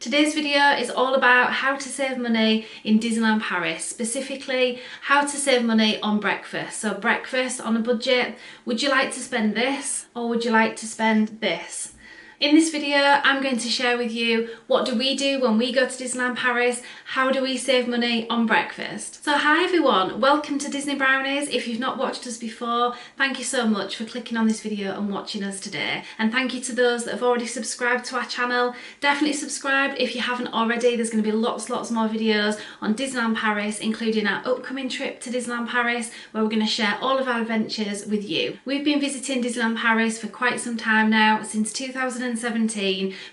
Today's video is all about how to save money in Disneyland Paris, specifically how to save money on breakfast. So breakfast on a budget, would you like to spend this or would you like to spend this? In this video, I'm going to share with you what do we do when we go to Disneyland Paris, how do we save money on breakfast. So hi everyone, welcome to Disney Brownies. If you've not watched us before, thank you so much for clicking on this video and watching us today. And thank you to those that have already subscribed to our channel. Definitely subscribe if you haven't already. There's going to be lots more videos on Disneyland Paris, including our upcoming trip to Disneyland Paris, where we're going to share all of our adventures with you. We've been visiting Disneyland Paris for quite some time now, since 2017.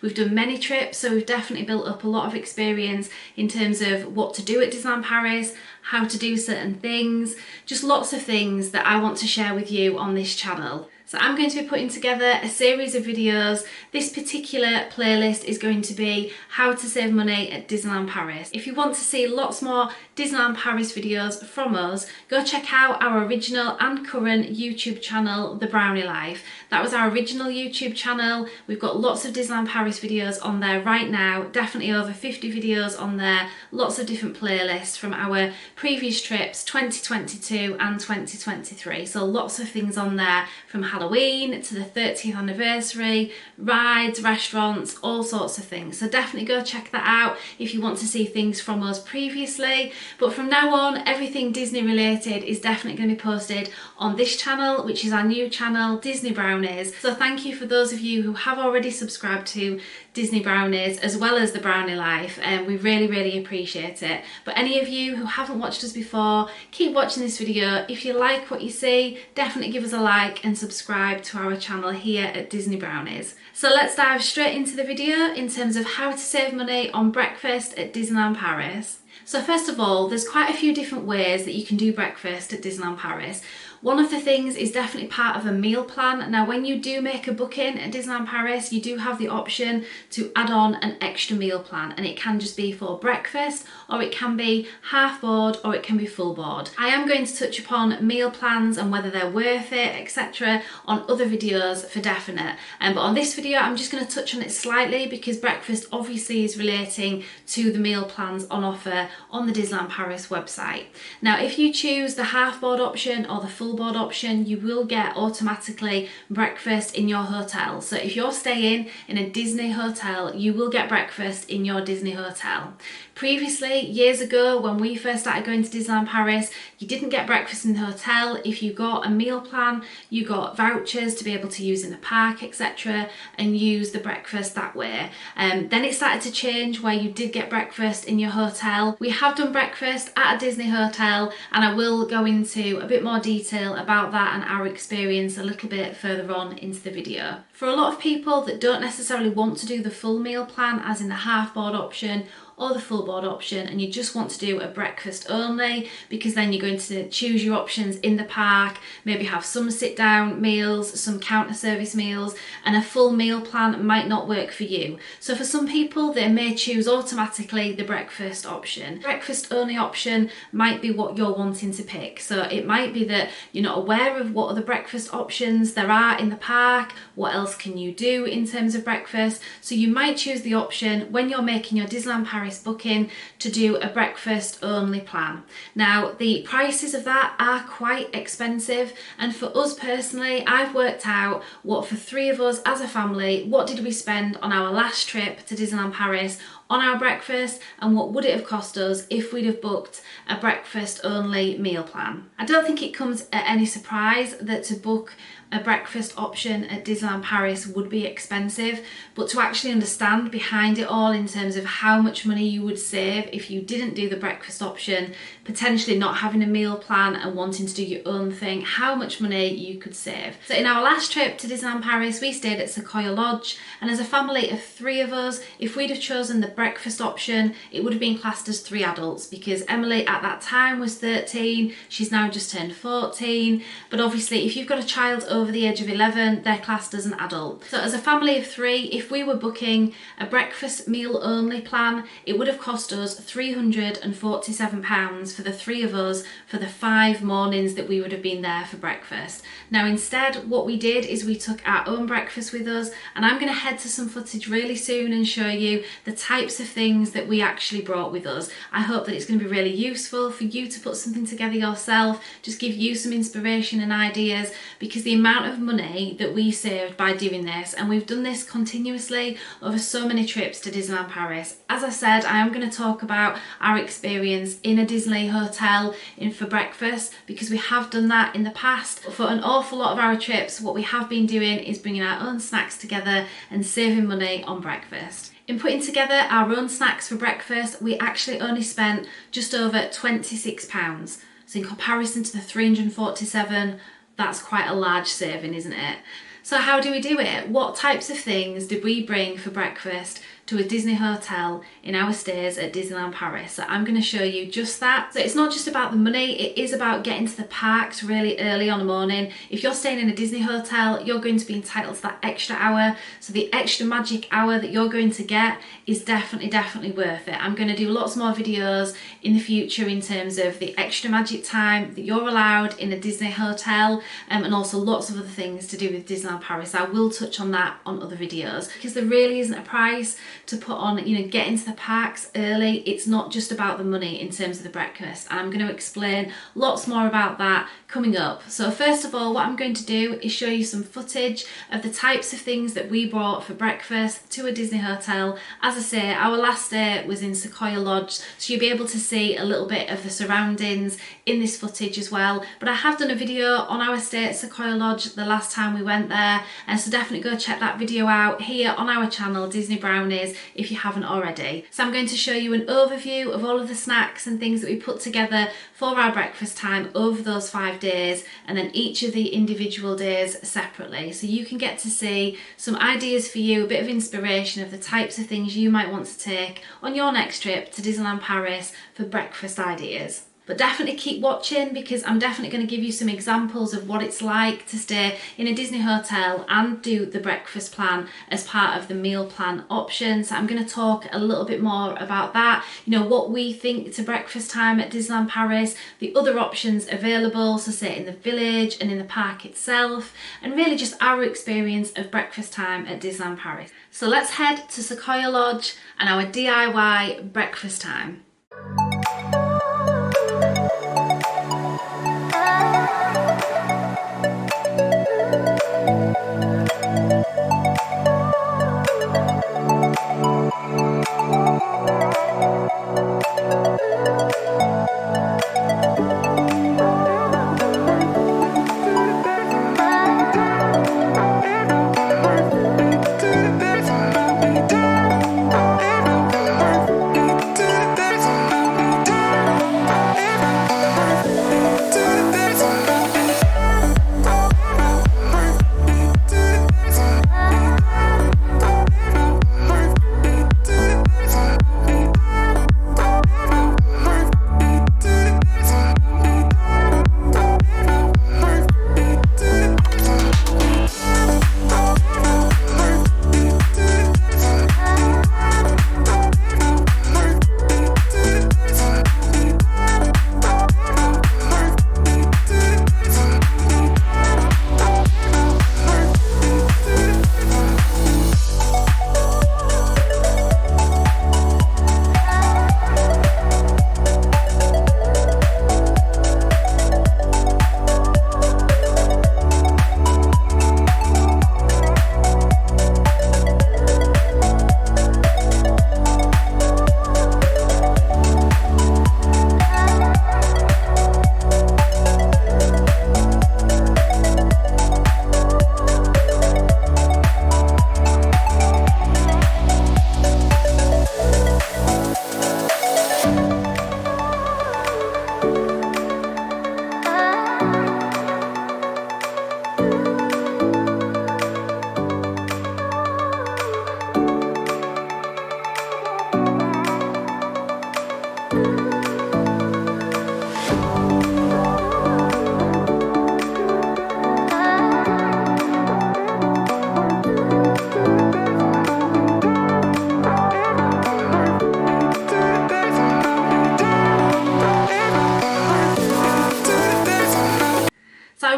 We've done many trips, so we've definitely built up a lot of experience in terms of what to do at Disneyland Paris, how to do certain things, just lots of things that I want to share with you on this channel. So I'm going to be putting together a series of videos. This particular playlist is going to be how to save money at Disneyland Paris. If you want to see lots more Disneyland Paris videos from us, go check out our original and current YouTube channel, The Brownie Life. That was our original YouTube channel. We've got lots of Disneyland Paris videos on there right now, definitely over 50 videos on there, lots of different playlists from our previous trips, 2022 and 2023. So lots of things on there, from Halloween to the 30th anniversary, rides, restaurants, all sorts of things. So definitely go check that out if you want to see things from us previously. But from now on, everything Disney related is definitely going to be posted on this channel, which is our new channel, Disney Brownies. So thank you for those of you who have already subscribed to Disney Brownies as well as The Brownie Life, and we really appreciate it. But any of you who haven't watched us before, keep watching this video. If you like what you see, definitely give us a like and subscribe to our channel here at Disney Brownies. So let's dive straight into the video in terms of how to save money on breakfast at Disneyland Paris. So first of all, there's quite a few different ways that you can do breakfast at Disneyland Paris. One of the things is definitely part of a meal plan. Now, when you do make a booking at Disneyland Paris, you do have the option to add on an extra meal plan, and it can just be for breakfast, or it can be half board, or it can be full board. I am going to touch upon meal plans and whether they're worth it, etc. on other videos for definite. But on this video, I'm just going to touch on it slightly because breakfast obviously is relating to the meal plans on offer on the Disneyland Paris website. Now, if you choose the half board option or the full board option, you will get automatically breakfast in your hotel. So if you're staying in a Disney hotel, you will get breakfast in your Disney hotel. Previously, years ago, when we first started going to Disneyland Paris, you didn't get breakfast in the hotel. If you got a meal plan, you got vouchers to be able to use in the park, etc., and use the breakfast that way. Then it started to change where you did get breakfast in your hotel. We have done breakfast at a Disney hotel, and I will go into a bit more detail about that and our experience a little bit further on into the video. For a lot of people that don't necessarily want to do the full meal plan, as in the half board option or the full board option, and you just want to do a breakfast only, because then you're going to choose your options in the park, maybe have some sit down meals, some counter service meals, and a full meal plan might not work for you. So for some people, they may choose automatically the breakfast option. Breakfast only option might be what you're wanting to pick. So it might be that you're not aware of what other breakfast options there are in the park, what else can you do in terms of breakfast. So you might choose the option when you're making your Disneyland Paris booking to do a breakfast only plan. Now, the prices of that are quite expensive, and for us personally, I've worked out what, for three of us as a family, what did we spend on our last trip to Disneyland Paris on our breakfast, and what would it have cost us if we'd have booked a breakfast only meal plan. I don't think it comes at any surprise that to book a breakfast option at Disneyland Paris would be expensive, but to actually understand behind it all in terms of how much money you would save if you didn't do the breakfast option, potentially not having a meal plan and wanting to do your own thing, how much money you could save. So in our last trip to Disneyland Paris, we stayed at Sequoia Lodge, and as a family of three of us, if we'd have chosen the breakfast option, it would have been classed as 3 adults, because Emily at that time was 13, she's now just turned 14, but obviously if you've got a child over over the age of 11, they're classed as an adult. So as a family of 3, if we were booking a breakfast meal only plan, it would have cost us £347 for the 3 of us for the 5 mornings that we would have been there for breakfast. Now instead, what we did is we took our own breakfast with us, and I'm going to head to some footage really soon and show you the types of things that we actually brought with us. I hope that it's going to be really useful for you to put something together yourself, just give you some inspiration and ideas, because the amount of money that we saved by doing this, and we've done this continuously over so many trips to Disneyland Paris. As I said, I am going to talk about our experience in a Disney hotel for breakfast, because we have done that in the past. For an awful lot of our trips, what we have been doing is bringing our own snacks together and saving money on breakfast. In putting together our own snacks for breakfast, we actually only spent just over £26. So in comparison to the 347, that's quite a large saving, isn't it? So how do we do it? What types of things did we bring for breakfast to a Disney hotel in our stays at Disneyland Paris? So I'm going to show you just that. So it's not just about the money, it is about getting to the parks really early on the morning. If you're staying in a Disney hotel, you're going to be entitled to that extra hour. So the extra magic hour that you're going to get is definitely worth it. I'm going to do lots more videos in the future in terms of the extra magic time that you're allowed in a Disney hotel, and also lots of other things to do with Disneyland Paris. I will touch on that on other videos, because there really isn't a price to put on, getting to the parks early. It's not just about the money in terms of the breakfast, and I'm going to explain lots more about that coming up. So first of all, what I'm going to do is show you some footage of the types of things that we brought for breakfast to a Disney hotel. As I say, our last day was in Sequoia Lodge, so you'll be able to see a little bit of the surroundings in this footage as well. But I have done a video on our stay at Sequoia Lodge the last time we went there, and so definitely go check that video out here on our channel, Disney Brownies, if you haven't already. So I'm going to show you an overview of all of the snacks and things that we put together for our breakfast time over those 5 days, and then each of the individual days separately, so you can get to see some ideas for you, a bit of inspiration of the types of things you might want to take on your next trip to Disneyland Paris for breakfast ideas. But definitely keep watching, because I'm definitely going to give you some examples of what it's like to stay in a Disney hotel and do the breakfast plan as part of the meal plan option. So I'm going to talk a little bit more about that, what we think to breakfast time at Disneyland Paris, the other options available, so say in the village and in the park itself, and really just our experience of breakfast time at Disneyland Paris. So let's head to Sequoia Lodge and our DIY breakfast time.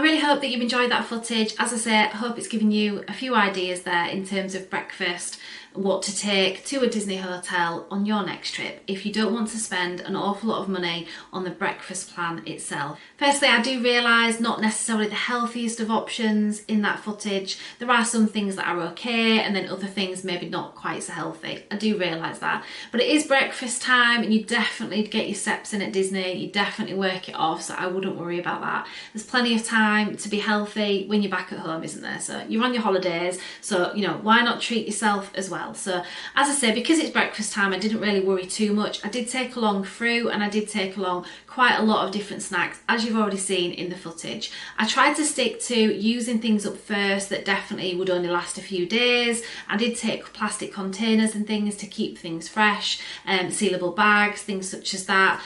really hope that you've enjoyed that footage. As I say, I hope it's given you a few ideas there in terms of breakfast, what to take to a Disney hotel on your next trip if you don't want to spend an awful lot of money on the breakfast plan itself. Firstly, I do realise not necessarily the healthiest of options in that footage. There are some things that are okay and then other things maybe not quite so healthy. I do realise that. But it is breakfast time and you definitely get your steps in at Disney. You definitely work it off, so I wouldn't worry about that. There's plenty of time to be healthy when you're back at home, isn't there? So you're on your holidays, so why not treat yourself as well? So as I say, because it's breakfast time, I didn't really worry too much. I did take along fruit and I did take along quite a lot of different snacks, as you've already seen in the footage. I tried to stick to using things up first that definitely would only last a few days. I did take plastic containers and things to keep things fresh, sealable bags, things such as that.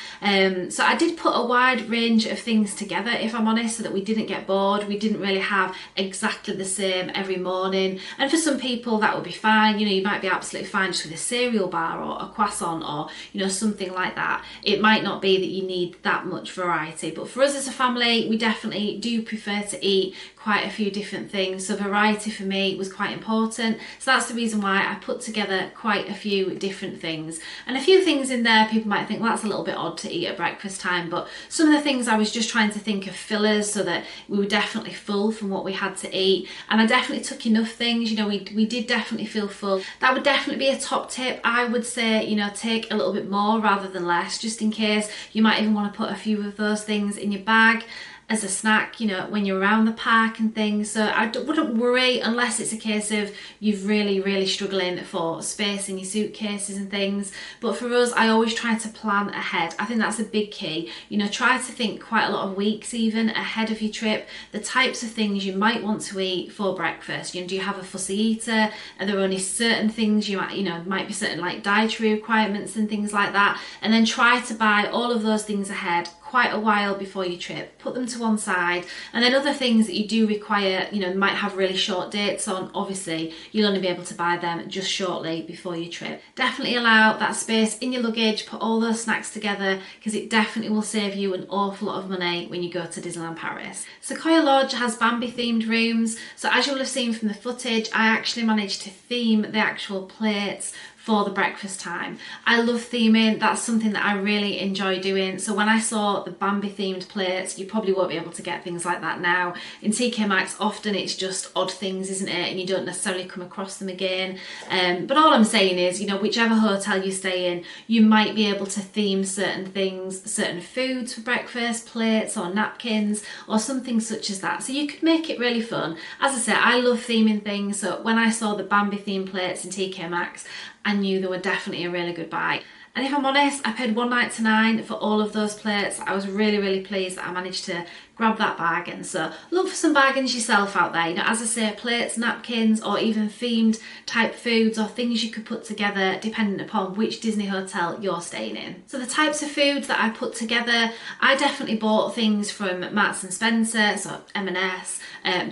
So I did put a wide range of things together, if I'm honest, so that we didn't get bored. We didn't really have exactly the same every morning. And for some people that would be fine. You might be absolutely fine just with a cereal bar or a croissant or something like that. It might not be that you need that much variety, but for us as a family, we definitely do prefer to eat quite a few different things, so variety for me was quite important. So that's the reason why I put together quite a few different things, and a few things in there people might think, well, that's a little bit odd to eat at breakfast time, but some of the things I was just trying to think of fillers so that we were definitely full from what we had to eat. And I definitely took enough things, we did definitely feel full. That would definitely be a top tip. I would say, take a little bit more rather than less, just in case. You might even want to put a few of those things in your bag as a snack, when you're around the park and things. So I wouldn't worry unless it's a case of you're really struggling for space in your suitcases and things. But for us, I always try to plan ahead. I think that's a big key. Try to think quite a lot of weeks even ahead of your trip, the types of things you might want to eat for breakfast. Do you have a fussy eater? Are there only certain things you might be certain like dietary requirements and things like that? And then try to buy all of those things ahead quite a while before your trip. Put them to one side, and then other things that you do require, might have really short dates on. Obviously, you'll only be able to buy them just shortly before your trip. Definitely allow that space in your luggage, put all those snacks together, because it definitely will save you an awful lot of money when you go to Disneyland Paris. Sequoia Lodge has Bambi themed rooms, so as you'll have seen from the footage, I actually managed to theme the actual plates for the breakfast time. I love theming. That's something that I really enjoy doing. So when I saw the Bambi themed plates, you probably won't be able to get things like that now. In TK Maxx, often it's just odd things, isn't it? And you don't necessarily come across them again. But all I'm saying is, whichever hotel you stay in, you might be able to theme certain things, certain foods for breakfast, plates or napkins or something such as that. So you could make it really fun. As I said, I love theming things. So when I saw the Bambi themed plates in TK Maxx, I knew they were definitely a really good buy. And if I'm honest, I paid $1.99 for all of those plates. I was really pleased that I managed to grab that bargain. So look for some bargains yourself out there. As I say, plates, napkins, or even themed type foods or things you could put together depending upon which Disney hotel you're staying in. So the types of foods that I put together, I definitely bought things from Marks and Spencer, so M&S,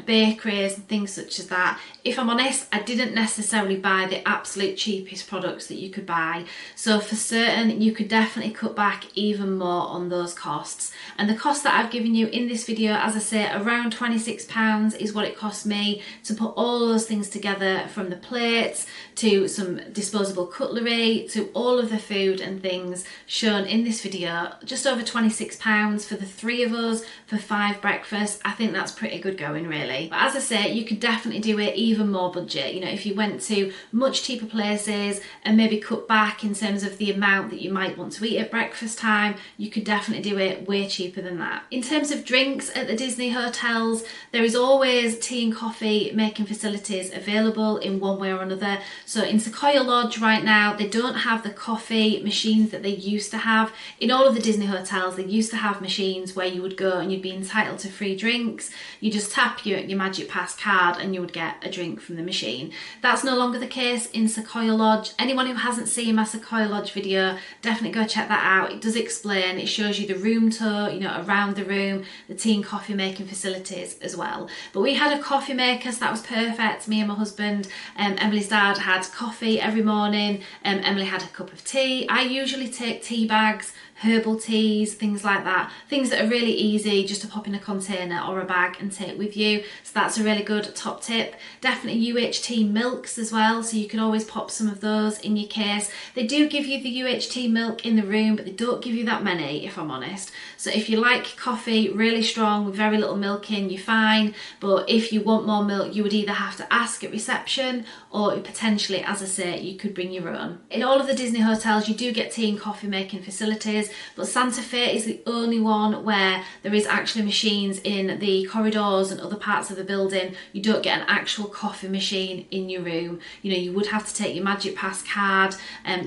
bakeries and things such as that. If I'm honest, I didn't necessarily buy the absolute cheapest products that you could buy. So for certain, you could definitely cut back even more on those costs. And the cost that I've given you in this video, as I say, around £26 is what it cost me to put all those things together, from the plates to some disposable cutlery to all of the food and things shown in this video. Just over £26 for the three of us for 5 breakfasts. I think that's pretty good going, really. But as I say, you could definitely do it even more budget. If you went to much cheaper places and maybe cut back in terms of the amount that you might want to eat at breakfast time, you could definitely do it way cheaper than that. In terms of drinks at the Disney hotels, there is always tea and coffee making facilities available in one way or another. So in Sequoia Lodge right now, they don't have the coffee machines that they used to have. In all of the Disney hotels, they used to have machines where you would go and you'd be entitled to free drinks. You just tap your Magic Pass card and you would get a drink from the machine. That's no longer the case in Sequoia Lodge. Anyone who hasn't seen my Sequoia Lodge video, definitely go check that out. It does explain, it shows you the room tour, around the room, the the tea and coffee making facilities as well. But we had a coffee maker, so that was perfect. Me and my husband, Emily's dad, had coffee every morning. Emily had a cup of tea. I usually take tea bags, herbal teas, things like that, things that are really easy just to pop in a container or a bag and take with you. So that's a really good top tip. Definitely UHT milks as well, so you can always pop some of those in your case. They do give you the UHT milk in the room, but they don't give you that many, if I'm honest. So if you like coffee really strong with very little milk in, you're fine. But if you want more milk, you would either have to ask at reception, or potentially, as I say, you could bring your own. In all of the Disney hotels, you do get tea and coffee making facilities, but Santa Fe is the only one where there is actually machines in the corridors and other parts of the building. You don't get an actual coffee machine in your room. You know, you would have to take your Magic Pass card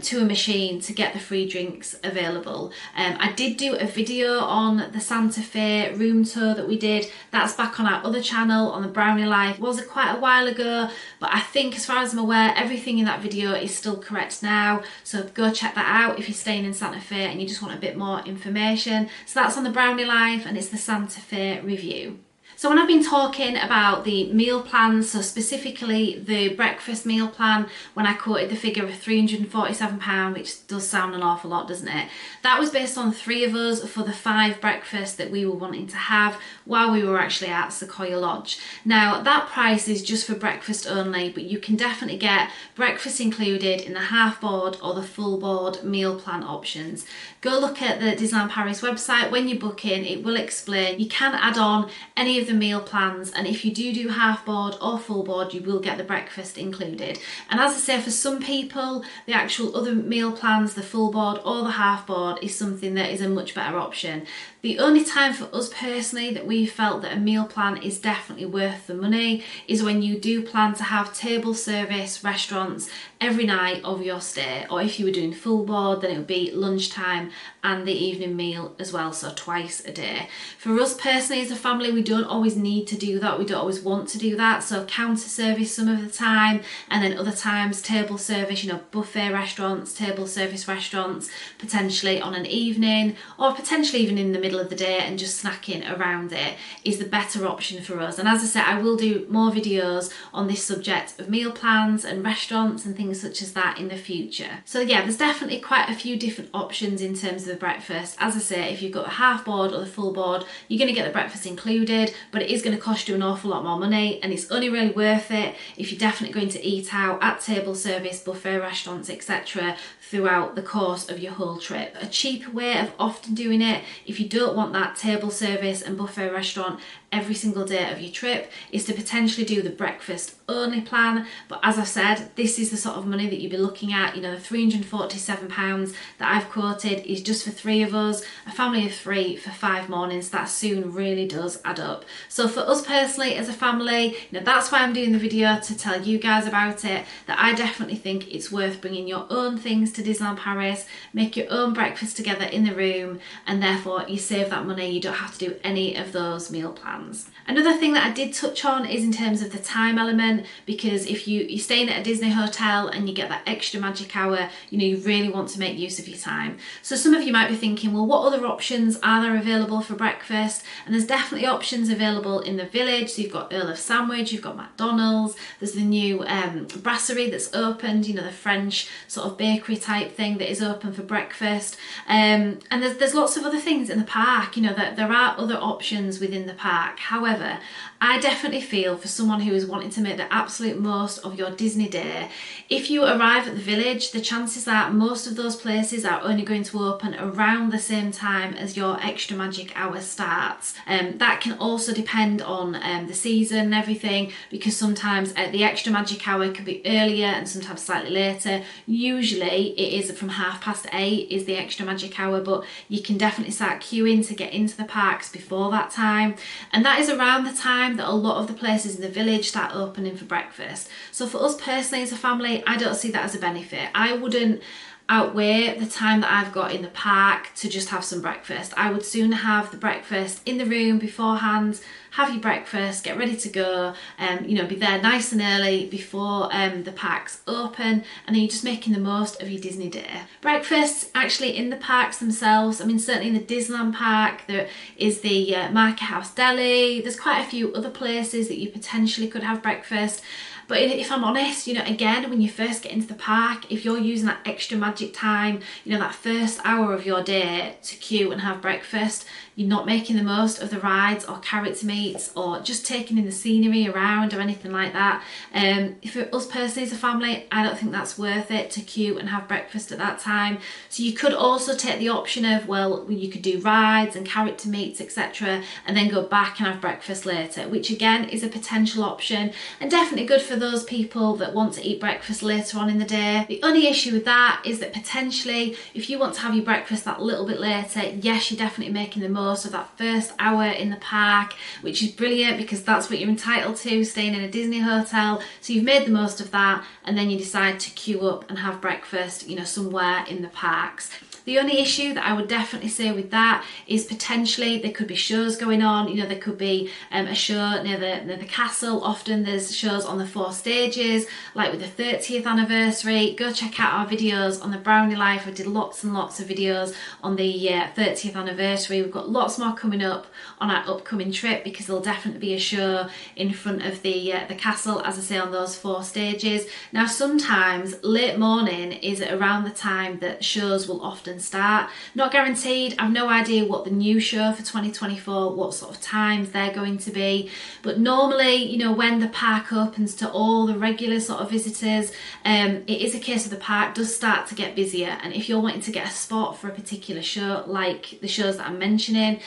to a machine to get the free drinks available. I did do a video on the Santa Fe room tour that we did. That's back on our other channel, on the Brownie Life. It was quite a while ago, but I think as far as I'm aware, everything in that video is still correct now. So go check that out if you're staying in Santa Fe and you just want a bit more information. So that's on the Brownie Life, and it's the Santa Fe review. So when I've been talking about the meal plans, so specifically the breakfast meal plan, when I quoted the figure of £347, which does sound an awful lot, doesn't it? That was based on 3 of us for the 5 breakfasts that we were wanting to have while we were actually at Sequoia Lodge. Now that price is just for breakfast only, but you can definitely get breakfast included in the half board or the full board meal plan options. Go look at the Disneyland Paris website. When you book in, it will explain. You can add on any of the meal plans, and if you do half board or full board, you will get the breakfast included. And as I say, for some people, the actual other meal plans, the full board or the half board, is something that is a much better option. The only time for us personally that we felt that a meal plan is definitely worth the money is when you do plan to have table service restaurants every night of your stay, or if you were doing full board, then it would be lunchtime and the evening meal as well, so twice a day. For us personally as a family, we don't always need to do that, we don't always want to do that, so counter service some of the time, and then other times table service, you know, buffet restaurants, table service restaurants, potentially on an evening, or potentially even in the middle of the day and just snacking around it is the better option for us. And as I said, I will do more videos on this subject of meal plans and restaurants and things such as that in the future. So yeah, there's definitely quite a few different options in terms of the breakfast. As I say, if you've got a half board or the full board, you're going to get the breakfast included, but it is going to cost you an awful lot more money, and it's only really worth it if you're definitely going to eat out at table service, buffet restaurants, etc. throughout the course of your whole trip. A cheaper way of often doing it, if you don't want that table service and buffet restaurant every single day of your trip, is to potentially do the breakfast only plan. But as I said, this is the sort of money that you'd be looking at. You know, the £347 that I've quoted is just for 3 of us, a family of 3 for 5 mornings. That soon really does add up. So for us personally as a family, you know, that's why I'm doing the video, to tell you guys about it, that I definitely think it's worth bringing your own things to Disneyland Paris, make your own breakfast together in the room, and therefore you save that money. You don't have to do any of those meal plans. Another thing that I did touch on is in terms of the time element, because if you're staying at a Disney hotel and you get that extra magic hour, you know, you really want to make use of your time. So some of you might be thinking, well, what other options are there available for breakfast? And there's definitely options available in the village. So you've got Earl of Sandwich, you've got McDonald's, there's the new brasserie that's opened, you know, the French sort of bakery type thing that is open for breakfast. And there's lots of other things in the park, you know, that there are other options within the park. However, I definitely feel for someone who is wanting to make the absolute most of your Disney day, if you arrive at the village, the chances are most of those places are only going to open around the same time as your extra magic hour starts. That can also depend on the season and everything, because sometimes the extra magic hour can be earlier and sometimes slightly later. Usually it is from 8:30 is the extra magic hour, but you can definitely start queuing to get into the parks before that time. And that is around the time that a lot of the places in the village start opening for breakfast. So for us personally as a family, I don't see that as a benefit. I wouldn't outweigh the time that I've got in the park to just have some breakfast. I would sooner have the breakfast in the room beforehand, have your breakfast, get ready to go, you know, be there nice and early before the parks open, and then you're just making the most of your Disney day. Breakfasts actually in the parks themselves, I mean, certainly in the Disneyland park there is the Market House Deli. There's quite a few other places that you potentially could have breakfast. But if I'm honest, you know, again, when you first get into the park, if you're using that extra magic time, you know, that first hour of your day to queue and have breakfast, you're not making the most of the rides or carrot meats or just taking in the scenery around or anything like that. For us personally as a family, I don't think that's worth it to queue and have breakfast at that time. So you could also take the option of, well, you could do rides and carrot meats, etc., and then go back and have breakfast later, which again is a potential option and definitely good for those people that want to eat breakfast later on in the day. The only issue with that is that potentially if you want to have your breakfast that little bit later, yes, you're definitely making the most of that first hour in the park, which is brilliant because that's what you're entitled to, staying in a Disney hotel. So you've made the most of that, and then you decide to queue up and have breakfast, you know, somewhere in the parks. The only issue that I would definitely say with that is potentially there could be shows going on. You know, there could be a show near the castle. Often there's shows on the 4 stages, like with the 30th anniversary. Go check out our videos on the Brownie Life. I did lots and lots of videos on the 30th anniversary. We've got lots more coming up on our upcoming trip because there'll definitely be a show in front of the castle, as I say, on those 4 stages. Now, sometimes late morning is around the time that shows will often start. Not guaranteed. I've no idea what the new show for 2024, what sort of times they're going to be, but normally, you know, when the park opens to all the regular sort of visitors, it is a case of the park does start to get busier, and if you're wanting to get a spot for a particular show, like the shows that I'm mentioning,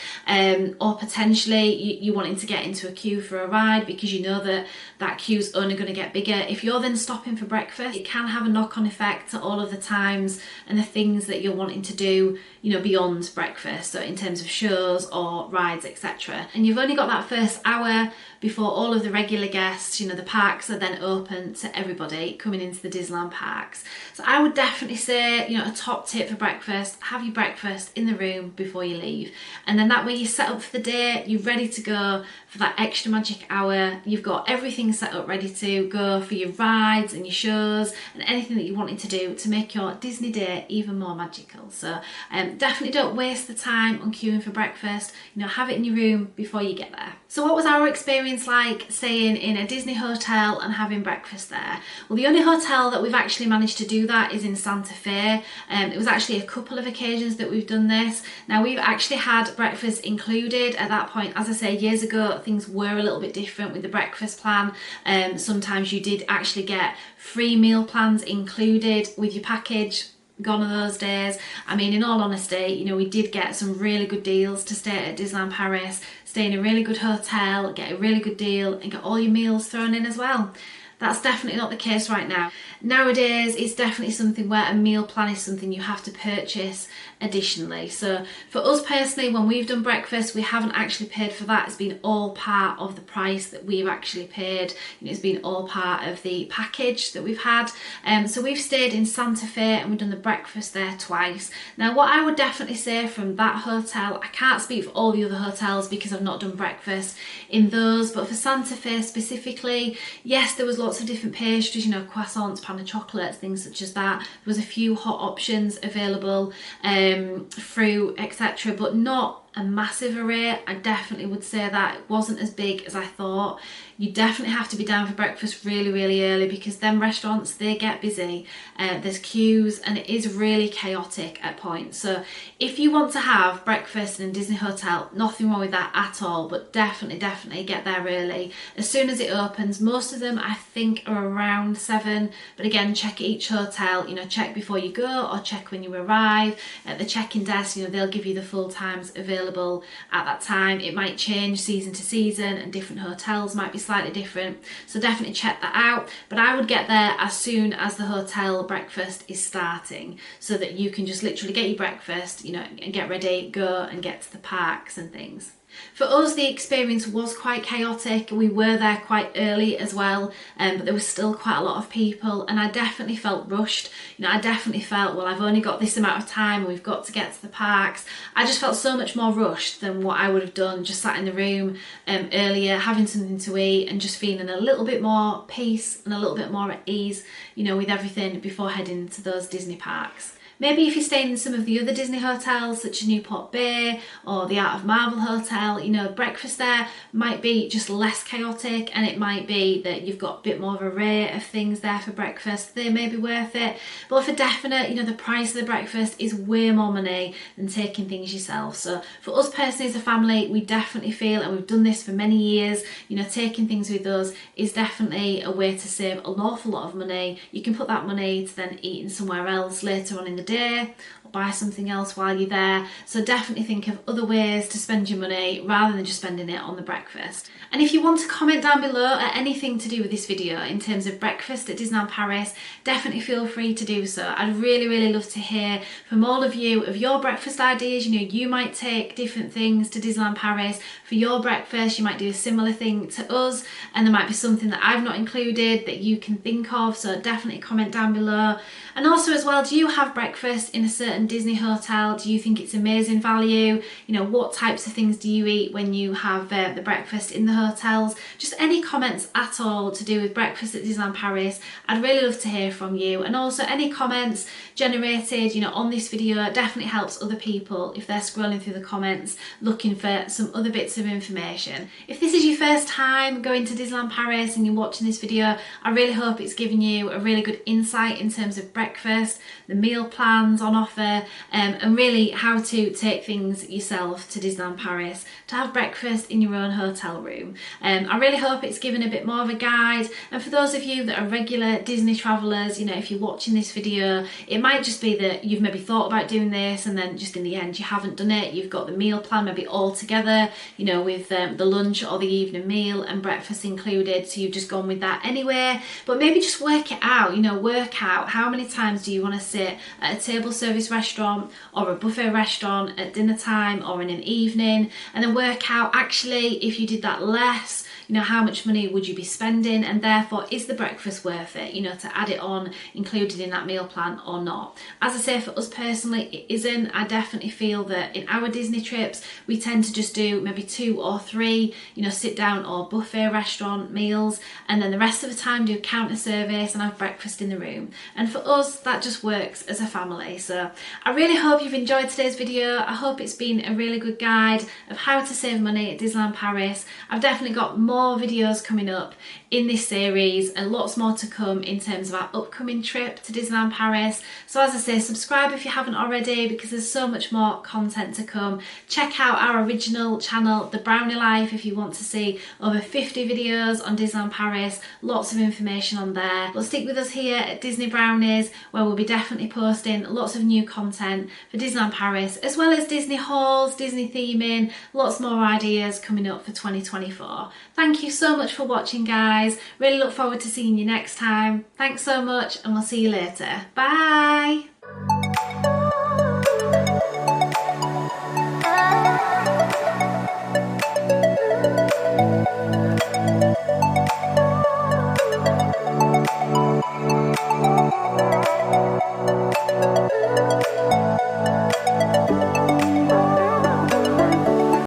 or potentially you're wanting to get into a queue for a ride because you know that that queue's only going to get bigger, if you're then stopping for breakfast, it can have a knock-on effect to all of the times and the things that you're wanting to do, you know, beyond breakfast, so in terms of shows or rides, etc. And you've only got that first hour before all of the regular guests, you know, the parks are then open to everybody coming into the Disneyland parks. So I would definitely say, you know, a top tip for breakfast, have your breakfast in the room before you leave, and then that way you're set up for the day, you're ready to go for that extra magic hour, you've got everything set up ready to go for your rides and your shows and anything that you're wanting to do to make your Disney day even more magical. So definitely don't waste the time on queuing for breakfast, you know, have it in your room before you get there. So what was our experience like staying in a Disney hotel and having breakfast there? Well, the only hotel that we've actually managed to do that is in Santa Fe. It was actually a couple of occasions that we've done this. Now, we've actually had breakfast included at that point. As I say, years ago things were a little bit different with the breakfast plan. Sometimes you did actually get free meal plans included with your package. Gone are those days. I mean, in all honesty, you know, we did get some really good deals to stay at Disneyland Paris, stay in a really good hotel, get a really good deal and get all your meals thrown in as well. That's definitely not the case right now. Nowadays, it's definitely something where a meal plan is something you have to purchase additionally. So for us personally, when we've done breakfast, we haven't actually paid for that. It's been all part of the price that we've actually paid. You know, it's been all part of the package that we've had. So we've stayed in Santa Fe and we've done the breakfast there twice. Now, what I would definitely say from that hotel, I can't speak for all the other hotels because I've not done breakfast in those, but for Santa Fe specifically, yes, there was lots of different pastries, you know, croissants, pan of chocolates, things such as that. There was a few hot options available, fruit, etc., but not a massive array. I definitely would say that it wasn't as big as I thought. You definitely have to be down for breakfast really, really early because them restaurants, they get busy. There's queues and it is really chaotic at points. So if you want to have breakfast in a Disney hotel, nothing wrong with that at all, but definitely get there early. As soon as it opens, most of them I think are around 7, but again, check each hotel, you know, check before you go or check when you arrive. At the check-in desk, you know, they'll give you the full times available at that time. It might change season to season and different hotels might be slightly different, so definitely check that out. But I would get there as soon as the hotel breakfast is starting so that you can just literally get your breakfast, you know, and get ready, go and get to the parks and things. For us, the experience was quite chaotic. We were there quite early as well, but there was still quite a lot of people, and I definitely felt rushed. I definitely felt, well, I've only got this amount of time, we've got to get to the parks. I just felt so much more rushed than what I would have done just sat in the room earlier, having something to eat and just feeling a little bit more peace and a little bit more at ease, with everything before heading to those Disney parks. Maybe if you're staying in some of the other Disney hotels, such as Newport Bay or the Art of Marvel Hotel, breakfast there might be just less chaotic, and it might be that you've got a bit more of an array of things there for breakfast. They may be worth it, but for definite, the price of the breakfast is way more money than taking things yourself. So for us personally as a family, we definitely feel, and we've done this for many years, taking things with us is definitely a way to save an awful lot of money. You can put that money to then eating somewhere else later on in the day, or buy something else while you're there. So definitely think of other ways to spend your money rather than just spending it on the breakfast. And if you want to comment down below at anything to do with this video in terms of breakfast at Disneyland Paris, definitely feel free to do so. I'd really love to hear from all of you of your breakfast ideas. You might take different things to Disneyland Paris for your breakfast. You might do a similar thing to us, and there might be something that I've not included that you can think of, so definitely comment down below. And also as well, do you have breakfast in a certain Disney hotel? Do you think it's amazing value? What types of things do you eat when you have the breakfast in the hotels? Just any comments at all to do with breakfast at Disneyland Paris, I'd really love to hear from you. And also any comments generated on this video definitely helps other people if they're scrolling through the comments looking for some other bits of information. If this is your first time going to Disneyland Paris and you're watching this video, I really hope it's given you a really good insight in terms of breakfast, the meal plans on offer, and really how to take things yourself to Disneyland Paris to have breakfast in your own hotel room. I really hope it's given a bit more of a guide, and for those of you that are regular Disney travellers, if you're watching this video, it might just be that you've maybe thought about doing this and then just in the end you haven't done it. You've got the meal plan maybe all together, with the lunch or the evening meal and breakfast included, so you've just gone with that anyway. But maybe just work it out, work out how many times do you want to sit at a table service restaurant or a buffet restaurant at dinner time or in an evening, and then work out actually if you did that less, how much money would you be spending, and therefore is the breakfast worth it, to add it on included in that meal plan or not. As I say, for us personally it isn't. I definitely feel that in our Disney trips we tend to just do maybe 2 or 3 sit down or buffet restaurant meals, and then the rest of the time do counter service and have breakfast in the room. And for us that just works as a family. So I really hope you've enjoyed today's video. I hope it's been a really good guide of how to save money at Disneyland Paris. I've definitely got more videos coming up in this series and lots more to come in terms of our upcoming trip to Disneyland Paris. So as I say, subscribe if you haven't already, because there's so much more content to come. Check out our original channel, The Brownie Life, if you want to see over 50 videos on Disneyland Paris. Lots of information on there. But stick with us here at Disney Brownies, where we'll be definitely posting lots of new content for Disneyland Paris, as well as Disney hauls, Disney theming, lots more ideas coming up for 2024. Thank you so much for watching, guys. Really look forward to seeing you next time. Thanks so much, and we'll see you later. Bye.